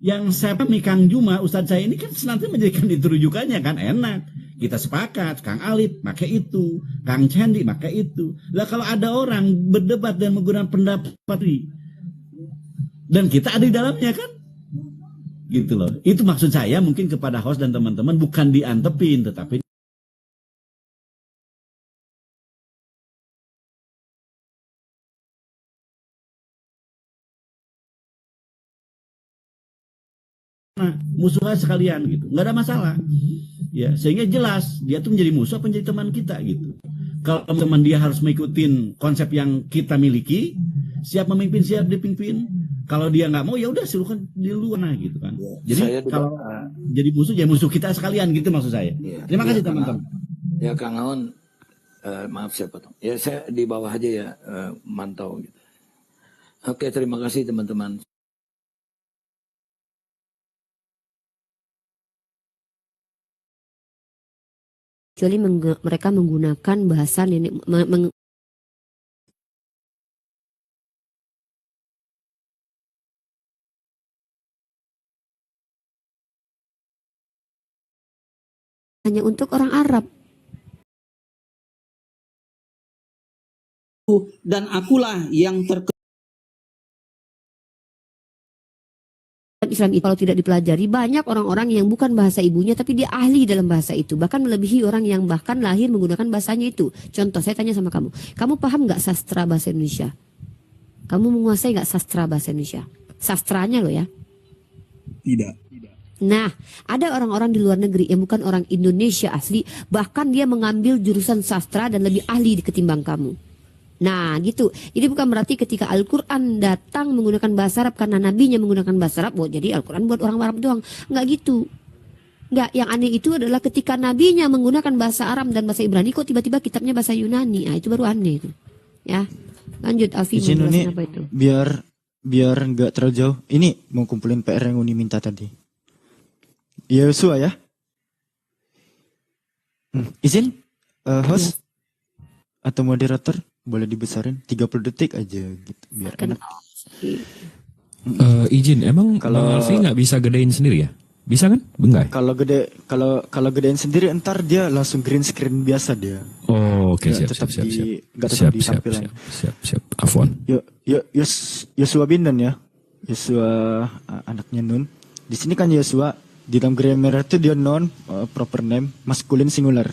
Yang saya pahami Kang Juma, Ustadz saya ini kan senantiasa menjadikan itu rujukannya kan enak. Kita sepakat, Kang Alip pakai itu, Kang Cendi pakai itu. Lah kalau ada orang berdebat dan menggunakan pendapat ini, dan kita ada di dalamnya kan, gitu loh. Itu maksud saya mungkin kepada host dan teman-teman bukan diantepin, tetapi musuhnya sekalian gitu, nggak ada masalah. Ya, sehingga jelas dia tuh menjadi musuh apa menjadi teman kita gitu. Kalau teman dia harus mengikuti konsep yang kita miliki, siap memimpin siap dipimpin. Kalau dia nggak mau ya udah silakan di luar gitu kan. Jadi kalau jadi musuh ya musuh kita sekalian gitu maksud saya. Terima kasih teman-teman. Ya Kang Aun, maaf saya potong. Ya saya di bawah aja ya mantau gitu. Oke, terima kasih teman-teman. Kecuali mereka menggunakan bahasa nenek hanya untuk orang Arab. Dan akulah yang Islam itu kalau tidak dipelajari, banyak orang-orang yang bukan bahasa ibunya tapi dia ahli dalam bahasa itu, bahkan melebihi orang yang bahkan lahir menggunakan bahasanya itu. Contoh, saya tanya sama kamu paham nggak sastra bahasa Indonesia? Kamu menguasai nggak sastra bahasa Indonesia? Sastranya loh ya. Tidak. Nah, ada orang-orang di luar negeri yang bukan orang Indonesia asli, bahkan dia mengambil jurusan sastra dan lebih ahli ketimbang kamu. Nah gitu, jadi bukan berarti ketika Al-Quran datang menggunakan bahasa Arab karena nabinya menggunakan bahasa Arab, oh jadi Al-Quran buat orang Arab doang. Nggak gitu. Nggak, yang aneh itu adalah ketika nabinya menggunakan bahasa Arab dan bahasa Ibrani, kok tiba-tiba kitabnya bahasa Yunani. Nah itu baru aneh itu. Ya, lanjut Alfi, menjelaskan apa itu. Biar nggak terlalu jauh, ini mau kumpulin PR yang Uni minta tadi. Yosua ya. Izin host atau moderator boleh dibesarin 30 detik aja gitu biar enak. Izin, emang kalau Alfi nggak bisa gedein sendiri ya? Bisa kan? Enggak. Kalau gedein sendiri ntar dia langsung green screen biasa dia. Oh, oke, siap. Afwan. Yosua Bindan ya. Yosua anaknya Nun. Di sini kan Yosua di dalam grammar itu dia non proper name maskulin singular.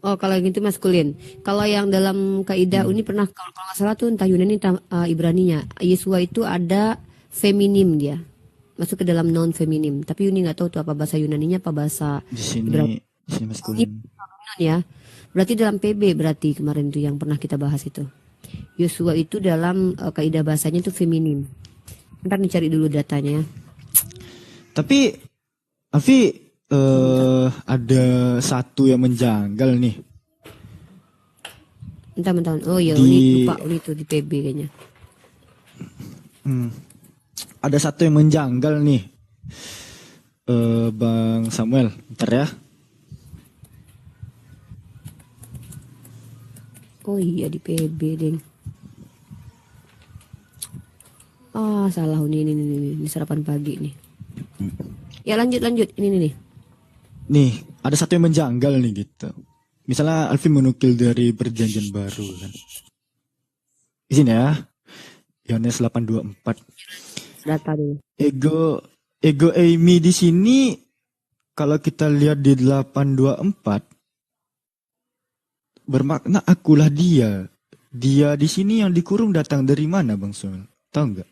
Oh, kalau yang itu maskulin. Kalau yang dalam kaidah Uni pernah kalau nggak salah tuh entah Yunani entah Ibraninya, Yesua itu ada feminim dia. Masuk ke dalam non feminim. Tapi Uni nggak tahu tuh apa bahasa Yunaninya apa bahasa di sini maskulin. Ya. Berarti dalam PB berarti kemarin tuh yang pernah kita bahas itu. Yosua itu dalam kaidah bahasanya itu feminim. Ntar dicari dulu datanya. Tapi Afi ada satu yang menjanggal nih. Bentar. Oh ya, Uni lupa Uni itu di PB kayaknya. Ada satu yang menjanggal nih. Bang Samuel, bentar ya. Oh iya di PB, deng. Ah, salah ini sarapan pagi nih. Ya lanjut ini nih. Nih, ada satu yang menjanggal nih gitu. Misalnya Alfi menukil dari perjanjian baru kan. Izin ya. Yohanes 8:24. Data dulu. Ego Amy di sini kalau kita lihat di 8:24 bermakna akulah dia. Dia di sini yang dikurung datang dari mana Bang Sul? Tahu nggak?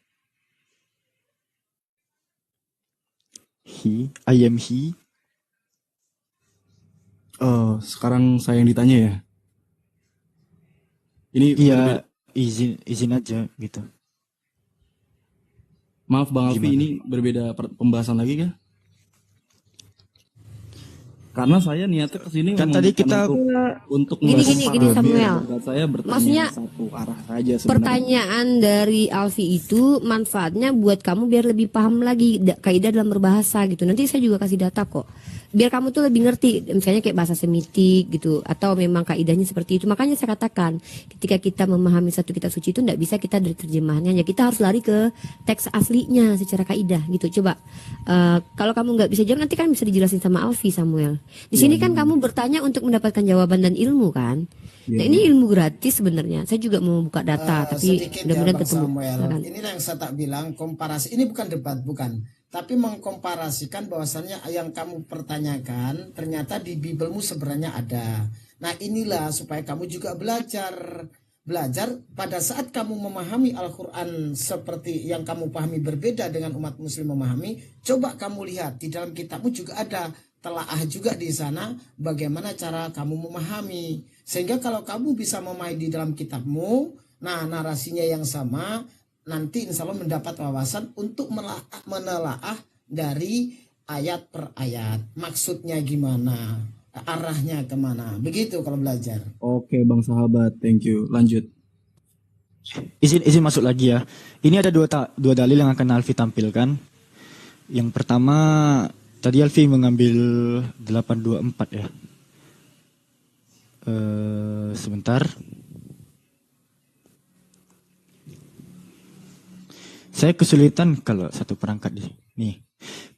I am he. Oh, sekarang saya yang ditanya ya. Ini iya, izin aja gitu. Maaf Bang Alfi, ini berbeda pembahasan lagi kah? Karena saya niatnya ke sini Kan memang tadi bukan kita- untuk Gini, membahas gini, para Samuel. biar saya bertanya Maksudnya, satu arah saja sebenarnya. Pertanyaan dari Alfi itu manfaatnya buat kamu biar lebih paham lagi kaidah dalam berbahasa gitu. Nanti saya juga kasih data kok. Biar kamu tuh lebih ngerti, misalnya kayak bahasa Semitik gitu, atau memang kaidahnya seperti itu. Makanya saya katakan, ketika kita memahami satu kitab suci itu tidak bisa kita dari terjemahannya, ya kita harus lari ke teks aslinya secara kaidah gitu. Coba, kalau kamu nggak bisa jawab nanti kan bisa dijelasin sama Alfi, Samuel. Di sini kan kamu bertanya untuk mendapatkan jawaban dan ilmu kan. Nah ini ilmu gratis sebenarnya. Saya juga mau buka data, tapi Sedikit mudah-mudahan Bang ketemu. Samuel. Silakan. Inilah yang saya tak bilang komparasi. Ini bukan debat, bukan. Tapi mengkomparasikan bahwasannya yang kamu pertanyakan ternyata di Bibelmu sebenarnya ada. Nah inilah supaya kamu juga belajar. Belajar pada saat kamu memahami Al-Quran seperti yang kamu pahami berbeda dengan umat muslim memahami. Coba kamu lihat di dalam kitabmu juga ada. Telaah juga di sana bagaimana cara kamu memahami. Sehingga kalau kamu bisa memahami di dalam kitabmu, nah narasinya yang sama, nanti insya Allah mendapat wawasan untuk menelaah dari ayat per ayat. Maksudnya gimana, arahnya kemana. Begitu kalau belajar. Oke Bang Sahabat, thank you. Lanjut. Izin masuk lagi ya. Ini ada dua dalil yang akan Alfi tampilkan. Yang pertama, tadi Alfi mengambil 824 ya. Sebentar. Saya kesulitan kalau satu perangkat di sini.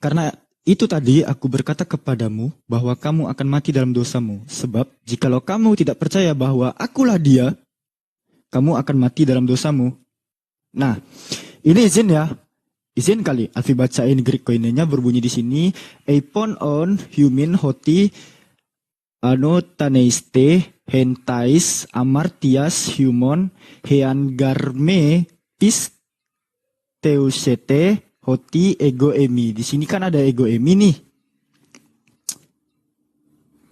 Karena itu tadi aku berkata kepadamu bahwa kamu akan mati dalam dosamu. Sebab jikalau kamu tidak percaya bahwa akulah dia, kamu akan mati dalam dosamu. Nah, ini izin ya. Izin kali Alfi bacain Greek koinenya berbunyi di sini. Eipon on humin hoti anotaneiste hentais amartias humon heangarme pis teusete hoti ego emi. Di sini kan ada ego emi nih.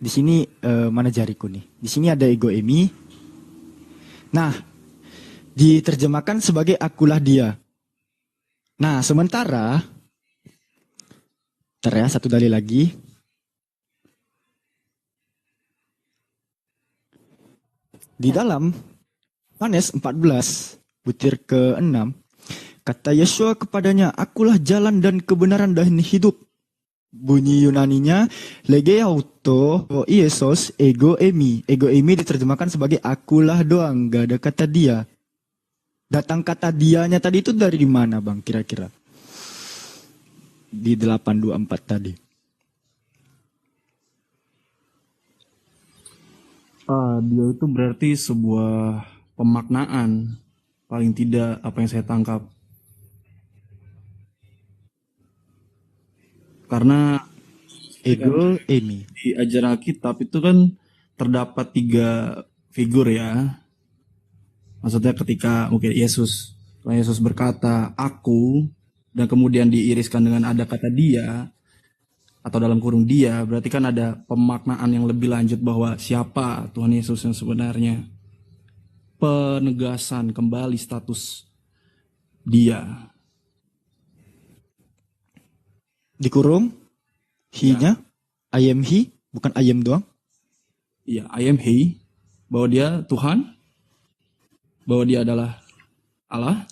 Di sini mana jariku nih? Di sini ada ego emi. Nah, diterjemahkan sebagai akulah dia. Nah, sementara satu dalil lagi. Di dalam Yohanes 14 butir ke-6 kata Yesua kepadanya, akulah jalan dan kebenaran dan hidup. Bunyi Yunaninya legeauto Iesos ego emi. Ego emi diterjemahkan sebagai akulah doang, gak ada kata dia. Datang kata dianya tadi itu dari mana Bang kira-kira? Di 824 tadi. Dia itu berarti sebuah pemaknaan, paling tidak apa yang saya tangkap. Karena Ego emi. di ajaran Alkitab itu kan terdapat 3 figur ya. Maksudnya ketika mungkin Yesus berkata aku, dan kemudian diiriskan dengan ada kata dia, atau dalam kurung dia, berarti kan ada pemaknaan yang lebih lanjut bahwa siapa Tuhan Yesus yang sebenarnya. Penegasan kembali status dia. Dikurung he-nya, I am he, bukan I am doang. Iya, I am he, bahwa dia Tuhan, bahwa dia adalah Allah.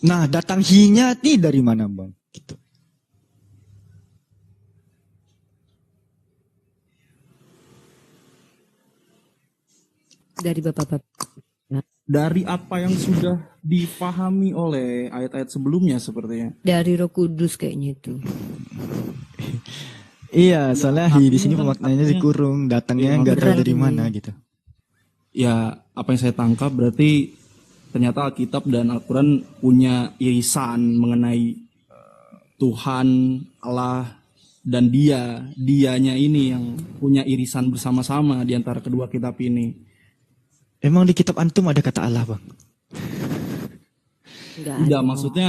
Nah, datang he-nya nih dari mana Bang? Gitu. Dari bapak-bapak. Dari apa yang sudah dipahami oleh ayat-ayat sebelumnya sepertinya. Dari Roh Kudus kayaknya itu. Iya, soalnya he di sini kan pemaknanya dikurung, datangnya Iya, nggak tahu beneran dari ini. mana gitu. Ya, apa yang saya tangkap berarti ternyata Alkitab dan Al-Quran punya irisan mengenai Tuhan, Allah, dan dianya ini yang punya irisan bersama-sama di antara kedua kitab ini. Emang di kitab antum ada kata Allah Bang? Enggak Tidak, ada. maksudnya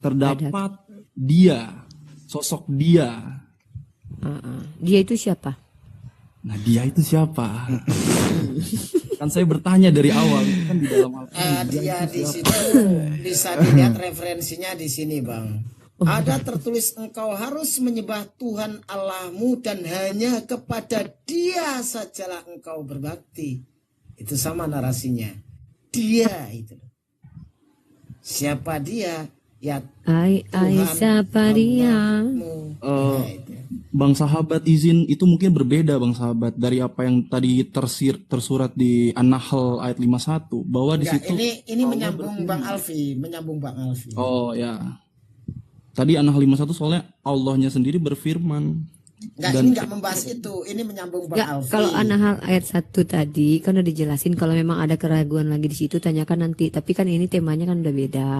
terdapat dia, sosok dia. Dia itu siapa? Nah, dia itu siapa? Kan saya bertanya dari awal, kan di dalam Al-Quran. Dia di situ bisa dilihat referensinya di sini Bang. Ada tertulis engkau harus menyembah Tuhan Allahmu dan hanya kepada Dia sajalah engkau berbakti. Itu sama narasinya. Dia itu. Siapa dia? Ya Ai siapa dia? Allahmu. Nah, itu. Bang sahabat izin itu mungkin berbeda Bang sahabat dari apa yang tadi tersurat di An-Nahl ayat 51 bahwa di Enggak, situ ini menyambung Bang Alfi, menyambung Bang Alfi. oh ya. Tadi An-Nahl 51 soalnya Allahnya sendiri berfirman. Enggak, ini enggak membahas itu. Ini menyambung Bang Nggak, Alfi. kalau An-Nahl ayat 1 tadi kan udah dijelasin, kalau memang ada keraguan lagi di situ tanyakan nanti. Tapi kan ini temanya kan udah beda.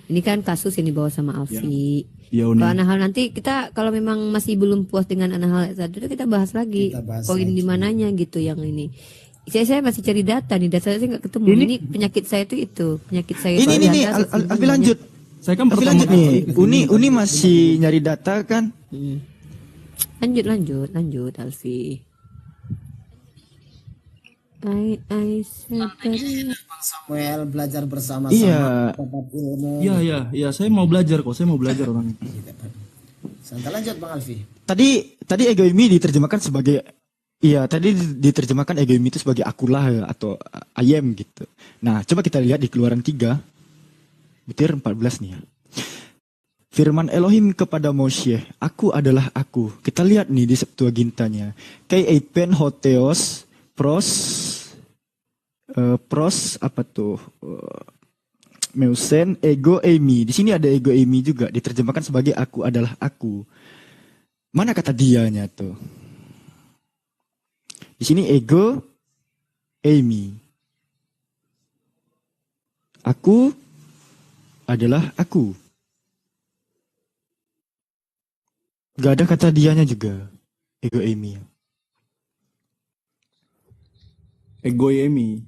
Ini kan kasus yang dibawa sama Alfi. Ya, Kalau Uni. An-Nahl nanti kita kalau memang masih belum puas dengan An-Nahl ayat 1 itu kita bahas lagi. Kita bahas Poin lagi. di mananya gitu yang ini. Saya masih cari data nih, data saya nggak ketemu. Ini penyakit saya itu penyakit saya. Ini itu nih data Alfi sesungguhnya. lanjut. Saya kan Alfi pertama lanjut nih. kali Uni masih nyari data kan? Lanjut Alfi. Ai seperti Bang Samuel belajar bersama-sama Iya. dapat ilmu. Iya, saya mau belajar kok. Saya mau belajar orang. Santai lanjut Bang Alfi. Tadi egoimi diterjemahkan sebagai diterjemahkan egoimi itu sebagai akulah ya, atau I am gitu. Nah, coba kita lihat di Keluaran 3 butir 14 nih ya. Firman Elohim kepada Moshe, aku adalah aku. Kita lihat nih di Septuagintanya. Kai eipen hoteos pros apa tuh? Meusen ego eimi. Di sini ada ego eimi juga diterjemahkan sebagai aku adalah aku. Mana kata dianya tuh? Di sini ego eimi. Aku adalah aku. Gak ada kata dianya juga. Ego eimi. Egoyemi.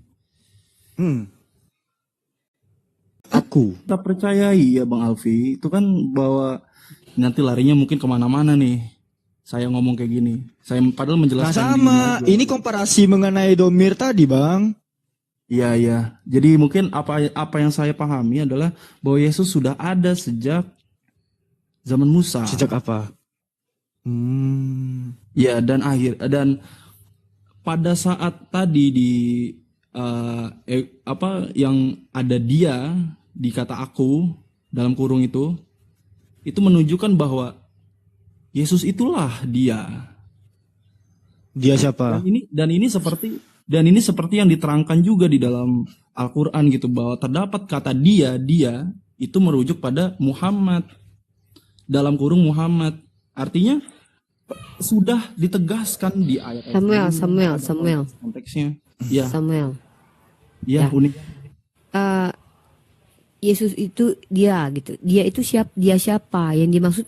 Aku. Kita percayai ya Bang Alfi, itu kan bahwa nanti larinya mungkin kemana-mana nih. Saya ngomong kayak gini. Saya padahal Nah menjelaskan sama. di- Ini komparasi mengenai domir tadi bang. Iya. Jadi mungkin apa yang saya pahami adalah bahwa Yesus sudah ada sejak zaman Musa. Sejak apa? Ya dan pada saat tadi di yang ada dia di kata aku dalam kurung itu menunjukkan bahwa Yesus itulah dia. Dia siapa? Dan ini seperti yang diterangkan juga di dalam Al-Qur'an gitu, bahwa terdapat kata dia itu merujuk pada Muhammad. Dalam kurung Muhammad. Artinya sudah ditegaskan di ayat Samuel. konteksnya. Ya, Samuel. ya, unik. Yesus itu dia gitu. Dia itu siapa? Yang dimaksud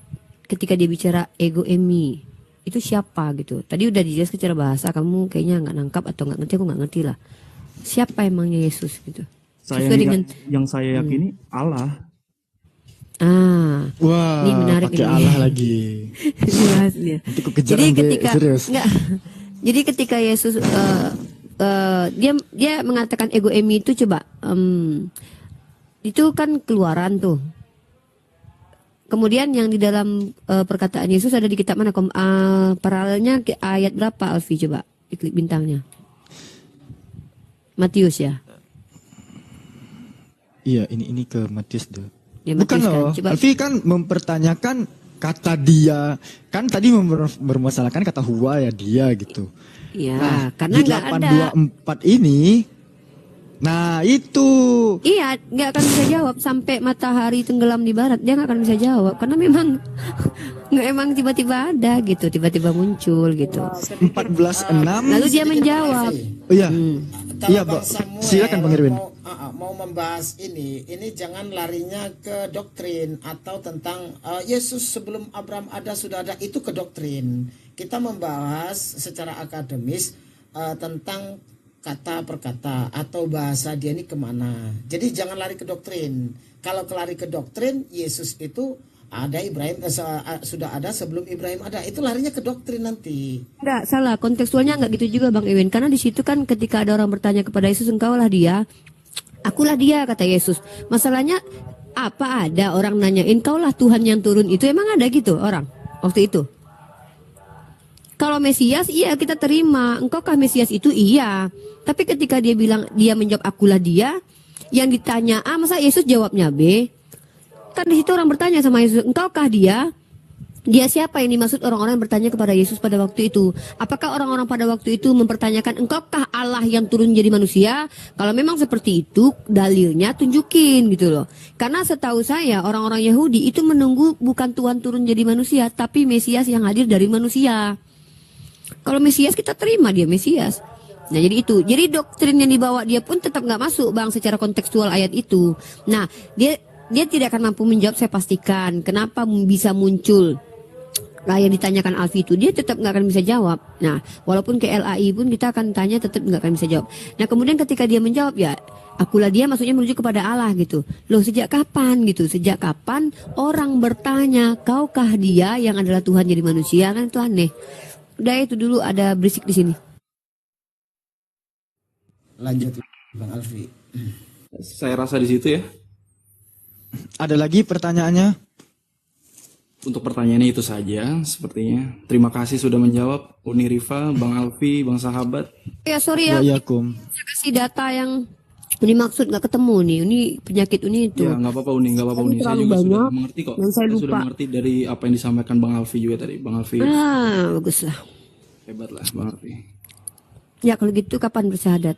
ketika dia bicara ego emi itu siapa gitu. Tadi udah dijelaskan secara bahasa, kamu kayaknya nggak nangkap atau nggak ngerti, aku nggak ngerti lah. Siapa emangnya Yesus gitu? Sesuai dengan Yang saya yakini Allah. Wah, ini menarik pakai ini. Allah lagi. Jelas dia. Nanti ku kejar Jadi sampai ketika serius. jadi ketika Yesus dia mengatakan ego emi itu coba itu kan keluaran tuh. Kemudian yang di dalam perkataan Yesus ada di kitab mana? Paralelnya ke ayat berapa Alfi coba? Diklik bintangnya. Matius ya. Iya, ini ke Matius tuh. Ya, Bukan Matius loh. kan. Coba. Alfi kan mempertanyakan kata dia. Kan tadi bermasalahkan kata huwa ya dia gitu. Iya, karena di nggak ada. 824 ini. Nah, itu. Iya, nggak akan bisa jawab sampai matahari tenggelam di barat. Dia nggak akan bisa jawab karena memang nggak emang tiba-tiba ada gitu, tiba-tiba muncul gitu. 14:6. Lalu dia menjawab. Oh iya. Kalau Iya, Bang Pak. Samuel Silakan Bang Irwin. mau membahas ini jangan larinya ke doktrin atau tentang Yesus sebelum Abraham ada sudah ada, itu ke doktrin. Kita membahas secara akademis tentang kata per kata atau bahasa dia ini kemana. Jadi jangan lari ke doktrin. Kalau lari ke doktrin, Yesus itu ada Ibrahim sudah ada sebelum Ibrahim ada, itu larinya ke doktrin nanti. Enggak, salah. Kontekstualnya enggak gitu juga Bang Iwin. Karena di situ kan ketika ada orang bertanya kepada Yesus, engkaulah dia, akulah dia, kata Yesus. Masalahnya Apa ada orang nanyain kaulah Tuhan yang turun itu? Emang ada gitu orang waktu itu? Kalau Mesias iya kita terima. Engkaukah Mesias itu? Iya. Tapi ketika dia bilang dia menjawab akulah dia, yang ditanya A, masa Yesus jawabnya B? Kan di situ orang bertanya sama Yesus, engkaukah dia? Dia siapa ini? Maksud orang-orang yang bertanya kepada Yesus pada waktu itu. Apakah orang-orang pada waktu itu mempertanyakan engkaukah Allah yang turun jadi manusia? Kalau memang seperti itu, dalilnya tunjukin gitu loh. Karena setahu saya orang-orang Yahudi itu menunggu bukan Tuhan turun jadi manusia, tapi Mesias yang hadir dari manusia. Kalau Mesias kita terima dia Mesias. Nah jadi itu. Jadi doktrin yang dibawa dia pun tetap nggak masuk bang secara kontekstual ayat itu. Nah dia tidak akan mampu menjawab, saya pastikan. Kenapa bisa muncul yang ditanyakan Alfi itu, dia tetap nggak akan bisa jawab. Nah walaupun ke LAI pun kita akan tanya, tetap nggak akan bisa jawab. Nah kemudian ketika dia menjawab ya akulah dia, maksudnya menuju kepada Allah gitu. Loh sejak kapan gitu? Sejak kapan orang bertanya kaukah dia yang adalah Tuhan jadi manusia? Kan itu aneh. Udah itu dulu ada berisik di sini. Lanjut Bang Alfi. Saya rasa di situ ya. Ada lagi pertanyaannya? Untuk pertanyaannya itu saja sepertinya. Terima kasih sudah menjawab Uni Rifa, Bang Alfi, Bang Sahabat. Ya sorry ya, Ya, Kum. saya kasih data yang ini maksud nggak ketemu nih. Ini penyakit ini itu. Ya nggak apa-apa Uni, nggak apa-apa Uni. Saya Terlalu juga sudah banyak mengerti kok. dan saya Saya sudah lupa. mengerti dari apa yang disampaikan Bang Alfi juga tadi. Bang Alfi Bagus lah. hebat lah Bang Alfi. Ya kalau gitu kapan bersyahadat?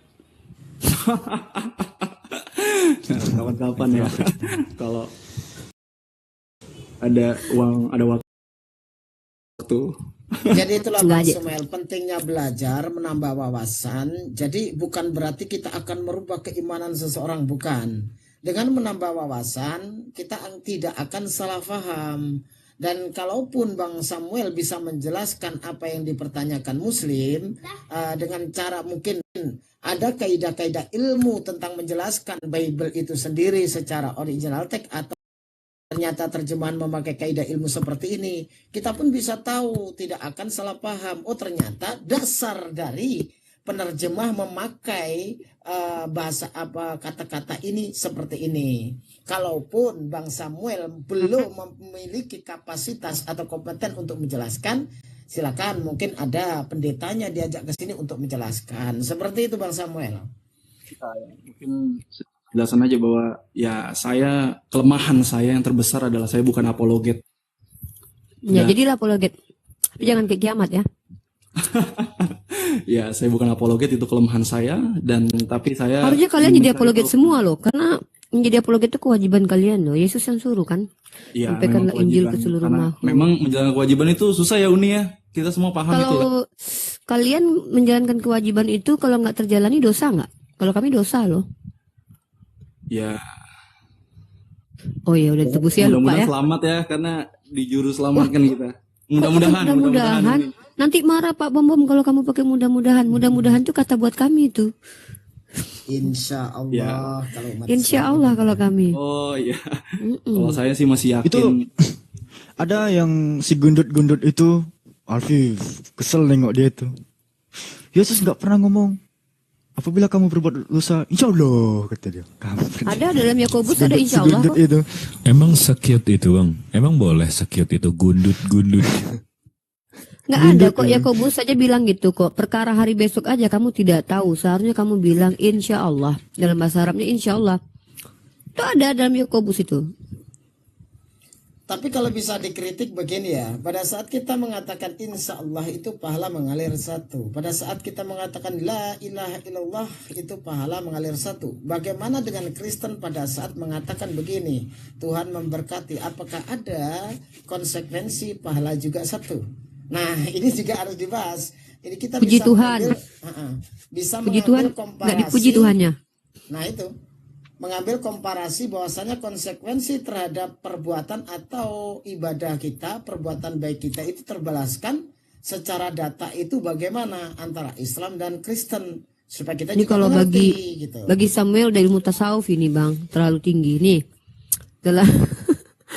Kapan-kapan ya. Kalau ada uang, ada waktu. Jadi itulah Bang Sengaja. Sumail, pentingnya belajar, menambah wawasan. Jadi bukan berarti kita akan merubah keimanan seseorang, bukan. Dengan menambah wawasan, kita tidak akan salah paham. Dan kalaupun Bang Samuel bisa menjelaskan apa yang dipertanyakan Muslim dengan cara mungkin ada kaidah-kaidah ilmu tentang menjelaskan Bible itu sendiri secara original text, atau ternyata terjemahan memakai kaidah ilmu seperti ini, kita pun bisa tahu, tidak akan salah paham. Oh ternyata dasar dari penerjemah memakai bahasa apa kata-kata ini seperti ini. Kalaupun Bang Samuel belum memiliki kapasitas atau kompeten untuk menjelaskan, silakan mungkin ada pendetanya diajak ke sini untuk menjelaskan. Seperti itu Bang Samuel. Mungkin jelasan aja bahwa ya kelemahan saya yang terbesar adalah saya bukan apologet. Ya Ya. jadilah apologet. Tapi jangan ke kiamat ya. Ya saya bukan apologet, itu kelemahan saya, dan tapi saya Harusnya kalian ingin jadi mencari apologet tahu- semua loh. Karena menjadi apologet itu kewajiban kalian loh. Yesus yang suruh kan. Ya, Sampaikanlah memang Injil kewajiban. ke seluruh Karena makhluk. memang menjalankan kewajiban itu susah ya Uni ya. Kita semua paham itu lah. Kalau kalian menjalankan kewajiban itu kalau nggak terjalani dosa nggak? Kalau kami dosa loh. Ya, Oh ya udah ditebus ya lupa mudah-mudahan ya. selamat ya, karena di juru selamatkan kita. Mudah-mudahan. Mudah-mudahan. Nanti marah Pak Bom kalau kamu pakai mudah-mudahan. Mudah-mudahan itu kata buat kami itu. Insya Allah. Ya. Kalau umat Insya Islam. Allah kalau kami. Oh iya. Mm-mm. Kalau saya sih masih yakin. Itu ada yang si gundut-gundut itu, Alfi kesel nengok dia itu. Yesus nggak pernah ngomong apabila kamu berbuat dosa, insya Allah kata dia. Ada dalam Yakobus ada insya Allah Gundut kok. itu. Emang secute itu bang? Emang boleh secute itu gundut-gundut? Nggak ada kok Yakobus saja bilang gitu kok. Perkara hari besok aja kamu tidak tahu. Seharusnya kamu bilang insya Allah. Dalam bahasa Arabnya insya Allah. Itu ada dalam Yakobus itu. Tapi kalau bisa dikritik begini ya, pada saat kita mengatakan insya Allah itu pahala mengalir satu. Pada saat kita mengatakan la ilaha illallah itu pahala mengalir satu. Bagaimana dengan Kristen pada saat mengatakan begini, Tuhan memberkati, apakah ada konsekuensi pahala juga satu? Nah ini juga harus dibahas. Ini kita Puji bisa Tuhan. bisa Puji Tuhan mengambil komparasi. nggak dipuji Tuhannya. Nah itu mengambil komparasi bahwasanya konsekuensi terhadap perbuatan atau ibadah kita, perbuatan baik kita itu terbalaskan secara data itu bagaimana antara Islam dan Kristen, supaya kita Ini juga kalau mengerti, bagi gitu. bagi Samuel dari mutasawuf ini bang terlalu tinggi nih. Dalam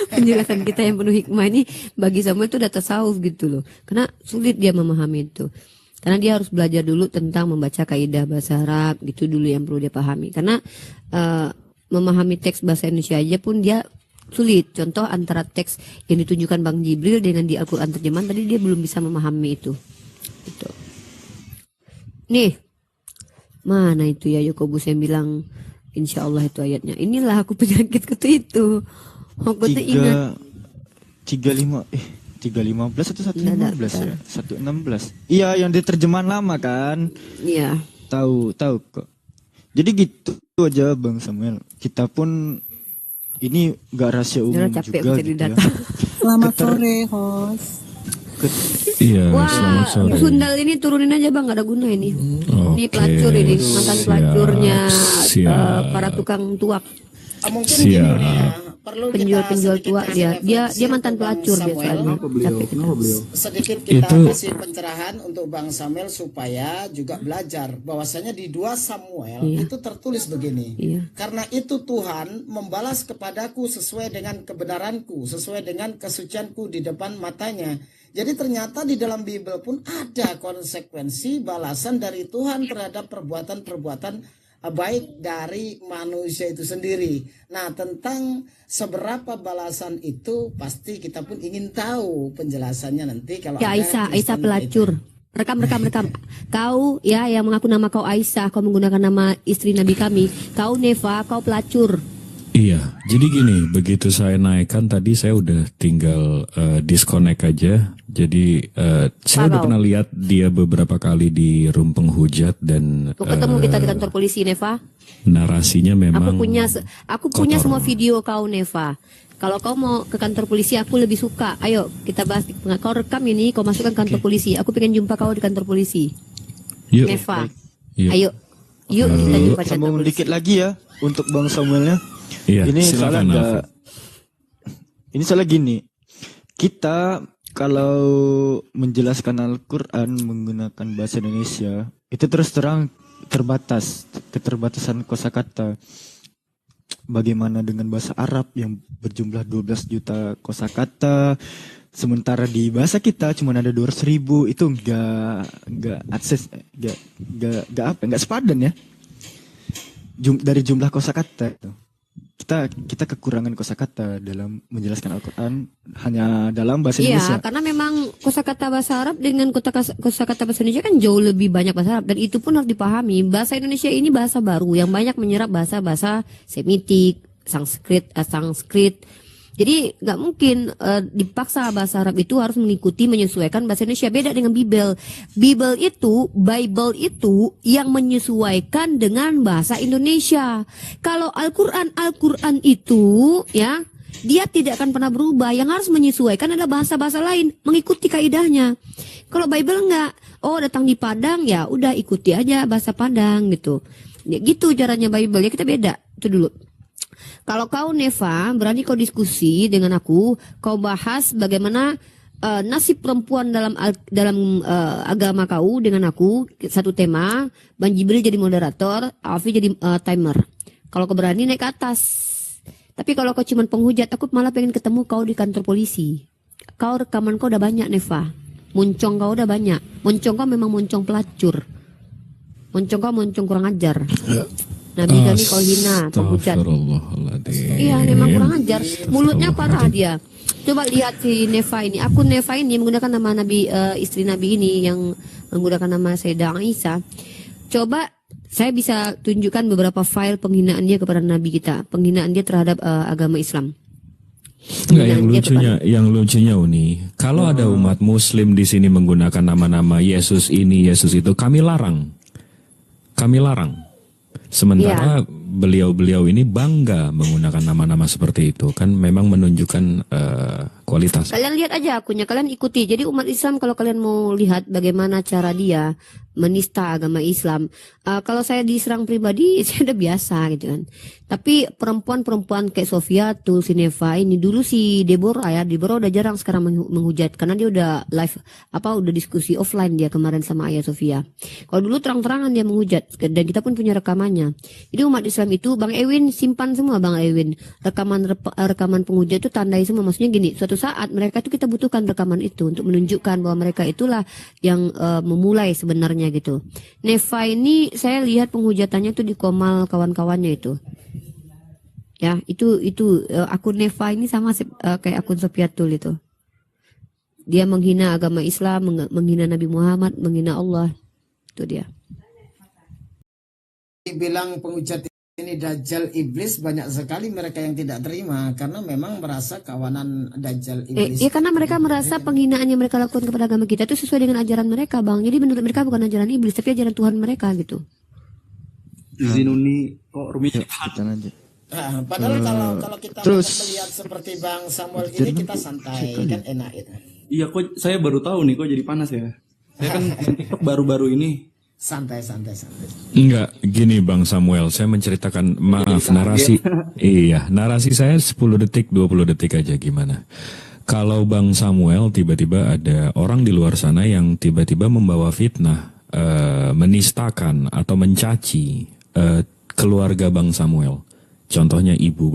penjelasan kita yang penuh hikmah ini bagi Samuel itu udah tasawuf gitu loh. Karena sulit dia memahami itu. Karena dia harus belajar dulu tentang membaca kaidah bahasa Arab gitu dulu yang perlu dia pahami. Karena memahami teks bahasa Indonesia aja pun dia sulit. Contoh antara teks yang ditunjukkan Bang Jibril dengan di Al-Quran terjemahan tadi dia belum bisa memahami itu. Gitu. Nih, mana itu ya Yakobus yang bilang insya Allah itu ayatnya. Inilah aku penyakitku tuh itu. Aku tuh ingat 315 atau 115 ya? 116. Iya, yang diterjemahan lama kan? Iya. Tahu kok. Jadi gitu aja Bang Samuel. Kita pun ini gak rahasia umum Udah capek juga aku jadi gitu ya. data. Selamat sore, host. Iya, selamat Wah, sore. sundal ini turunin aja Bang, gak ada guna ini. Ini Oke. pelacur ini, mantan pelacurnya Siap. para tukang tuak. Mungkin Siap. gini ya, perlu Penjual-penjual kita tua sedikit dia. kasih Dia referensi mantan untuk Bang pelacur dia Samuel. soalnya. Capek kita. Sedikit kita Itu- kasih pencerahan untuk Bang Samuel supaya juga belajar bahwasanya di 2 Samuel Iya. itu tertulis begini. Iya. Karena itu Tuhan membalas kepadaku sesuai dengan kebenaranku, sesuai dengan kesucianku di depan matanya. Jadi ternyata di dalam Bible pun ada konsekuensi balasan dari Tuhan terhadap perbuatan-perbuatan baik dari manusia itu sendiri. Nah, tentang seberapa balasan itu pasti kita pun ingin tahu penjelasannya nanti kalau Ya ada Aisyah Kristen pelacur. Rekam. Kau ya yang mengaku nama kau Aisyah, kau menggunakan nama istri Nabi kami. Kau Neva, kau pelacur. Iya, jadi gini, begitu saya naikkan tadi saya udah tinggal disconnect aja. Jadi saya udah Wow. pernah lihat dia beberapa kali di room penghujat dan Tuh ketemu kita di kantor polisi Neva. narasinya memang Aku punya kotor. semua video kau Neva. Kalau kau mau ke kantor polisi aku lebih suka. Ayo kita bahas. Kau rekam ini, kau masukkan kantor polisi. Aku pengen jumpa kau di kantor polisi. Yuk, Neva. yuk. Ayo. Yuk kita jumpa di kantor Sambung polisi. dikit lagi ya untuk Bang Samuelnya. Iya, Ini salah silakan. nggak? Alfa. Ini salah gini. Kita kalau menjelaskan Al-Quran menggunakan bahasa Indonesia itu terus terang terbatas, keterbatasan kosakata. Bagaimana dengan bahasa Arab yang berjumlah 12 juta kosakata, sementara di bahasa kita cuma ada 200.000, itu nggak akses, nggak sepadan ya. Dari jumlah kosakata itu. Kita kekurangan kosakata dalam menjelaskan Al-Quran hanya dalam bahasa Indonesia. Iya, karena memang kosakata bahasa Arab dengan kosakata bahasa Indonesia kan jauh lebih banyak bahasa Arab dan itu pun harus dipahami. Bahasa Indonesia ini bahasa baru yang banyak menyerap bahasa-bahasa Semitik, Sanskrit. Jadi nggak mungkin dipaksa bahasa Arab itu harus mengikuti menyesuaikan bahasa Indonesia. Beda dengan Bible. Bible itu yang menyesuaikan dengan bahasa Indonesia. Kalau Al-Quran itu ya dia tidak akan pernah berubah. Yang harus menyesuaikan adalah bahasa-bahasa lain, mengikuti kaidahnya. Kalau Bible nggak, datang di Padang ya udah ikuti aja bahasa Padang gitu. Ya, gitu caranya Bible ya, kita beda itu dulu. Kalau kau Neva berani kau diskusi dengan aku, kau bahas bagaimana nasib perempuan dalam agama kau dengan aku, satu tema. Bang Jibril jadi moderator, Alfi jadi timer. Kalau kau berani naik ke atas. Tapi kalau kau cuma penghujat, aku malah pengen ketemu kau di kantor polisi. Kau rekaman kau udah banyak Neva, moncong kau udah banyak. Moncong kau memang moncong pelacur. Moncong kau moncong kurang ajar. Nabi kami kau hina, penghujat. Astagfirullahaladzim. Iya, memang kurang ajar. Mulutnya parah dia. Coba lihat si Neva ini. Akun Neva ini menggunakan nama Nabi, istri Nabi ini yang menggunakan nama Sayyidah Aisyah. Coba saya bisa tunjukkan beberapa file penghinaan dia kepada Nabi kita, penghinaan dia terhadap agama Islam. Enggak, yang lucunya Uni, kalau ada umat Muslim di sini menggunakan nama-nama Yesus ini, Yesus itu, kami larang. Sementara beliau-beliau ini bangga menggunakan nama-nama seperti itu, kan memang menunjukkan kualitas. Kalian lihat aja akunnya, kalian ikuti. Jadi umat Islam kalau kalian mau lihat bagaimana cara dia menista agama Islam. Kalau saya diserang pribadi, saya udah biasa gitu kan. Tapi perempuan-perempuan kayak Sofia tuh, si Neva ini dulu si Deborah udah jarang sekarang menghujat karena dia udah live udah diskusi offline dia kemarin sama Ayah Sofia. Kalau dulu terang-terangan dia menghujat dan kita pun punya rekamannya. Jadi umat Islam itu, Bang Ewin simpan semua Bang Ewin. Rekaman penghujat itu tandai semua. Maksudnya gini, suatu saat mereka itu kita butuhkan rekaman itu untuk menunjukkan bahwa mereka itulah yang memulai sebenarnya gitu. Neva ini saya lihat penghujatannya tuh di Komal kawan-kawannya itu. Ya, itu akun Neva ini sama kayak akun Sofiatul itu. Dia menghina agama Islam, menghina Nabi Muhammad, menghina Allah. Itu dia. Dibilang penghujat ini Dajjal iblis, banyak sekali mereka yang tidak terima karena memang merasa kawanan Dajjal iblis. Ya karena mereka merasa penghinaan yang mereka lakukan kepada agama kita itu sesuai dengan ajaran mereka, Bang. Jadi menurut mereka bukan ajaran iblis, tapi ajaran Tuhan mereka gitu. Izin Uni kok rumit. Nah, padahal kalau kita melihat seperti Bang Samuel ini kita santai kan enak itu. Iya kok saya baru tahu nih kok jadi panas ya. Saya kan TikTok baru-baru ini. Santai. Enggak, gini Bang Samuel, saya menceritakan, maaf, narasi. Iya, narasi saya 10 detik, 20 detik aja gimana. Kalau Bang Samuel tiba-tiba ada orang di luar sana yang tiba-tiba membawa fitnah, menistakan atau mencaci keluarga Bang Samuel. Contohnya ibu Bang